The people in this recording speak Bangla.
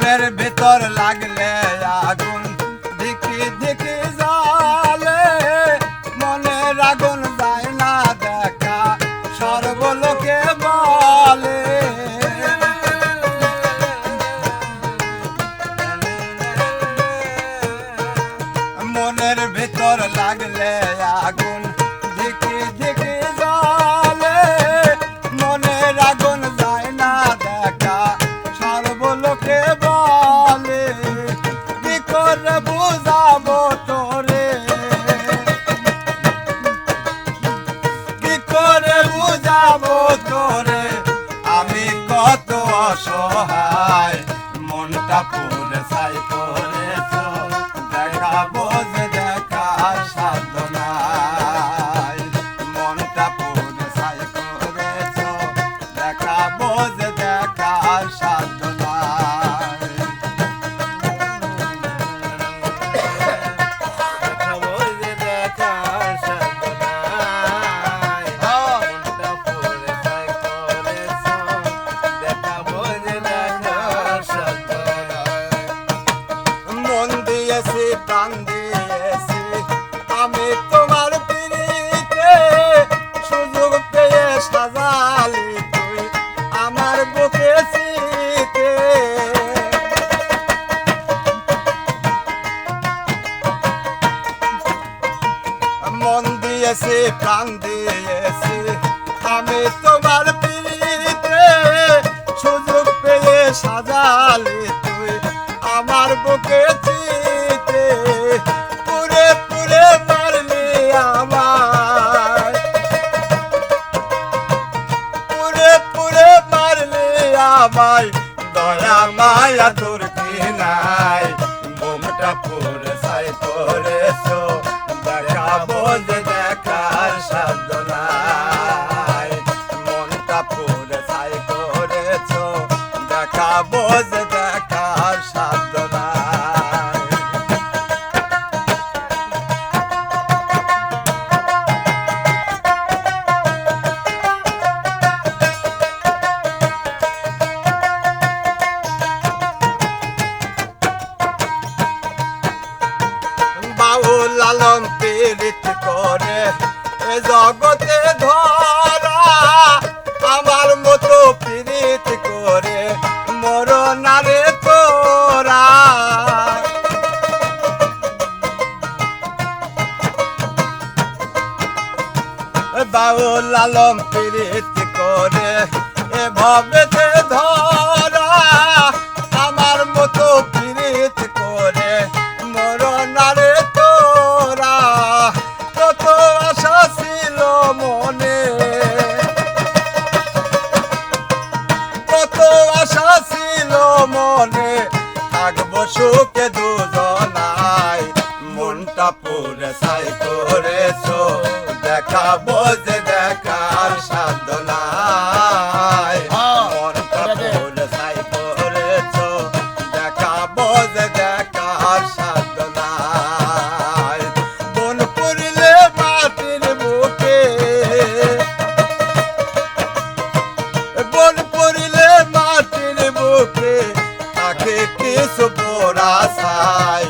মনের ভিতর লাগলে আগুন ধিকি ধিকি জ্বলে, মনের আগুন যায় না দেখা সর্বলোকে বলে। মনের ভিতর লাগলে আগুন ধিকি ধিকি জ্বলে, মনের আগুন যায় না দেখা সর্বলোকে বলে। কি করে বুঝাবো তোরে, কি করে বুঝাবো তোরে, আমি কত অসহায়, মনটা পুরে ছাই করেছ, দেখাবো যে দেখার সাধ্য নাই। মনটা পুরে ছাই করেছ, দেখাবো যে দেখার সাধ্য নাই। দেখাবো যে দেখার সাধ্য নাই। মনটা পুরে ছাই করেছ, দেখাবো যে দেখার সাধ্য নাই। মন দিয়েছি প্রাণ দিয়েছি আমি তোমার পিড়িতে, সুযোগ পেয়ে সাজালি তুই আমার বুকে চিতে। মন দিয়েছি প্রাণ দিয়েছি আমি তোমার পিড়িতে, সুযোগ পেয়ে সাজালি তুই আমার বুকে চিতে। পুরে পুরে মারলি আমায়, পুরে পুরে মারলি আমায়, দয়া মায়া তোর কি নাই। বুকটা পুরে ছাই করেছ, দেখাবো যে দেখার সাধ্য নাই। মনটা পুরে ছাই করেছ, দেখাবো যে দেখার সাধ্য নাই। বাউল আলম পীড়িত করে এ জগতে ধরা, আমার মতো পীড়িত করে মরনারে তোরা। বাউল আলম পীড়িত করে এভাবেতে ধরা, আমার মতো পীড়িত করে মরনারে তোরা। কত আশা ছিল মনে, কত আশা ছিল মনে, থাকবো সুখে দুজনায়। মনটা পুরে ছাই করেছ, দেখাবো যে দেখার সাধ্য নাই। মনটা পুরে ছাই করেছ, দেখাবো যে দেখার সাধ্য নাই। বন পুরিলে মাটির বুকে, বন পুরিলে মাটির বুকে, তাকে কিছু পোড়া ছাই।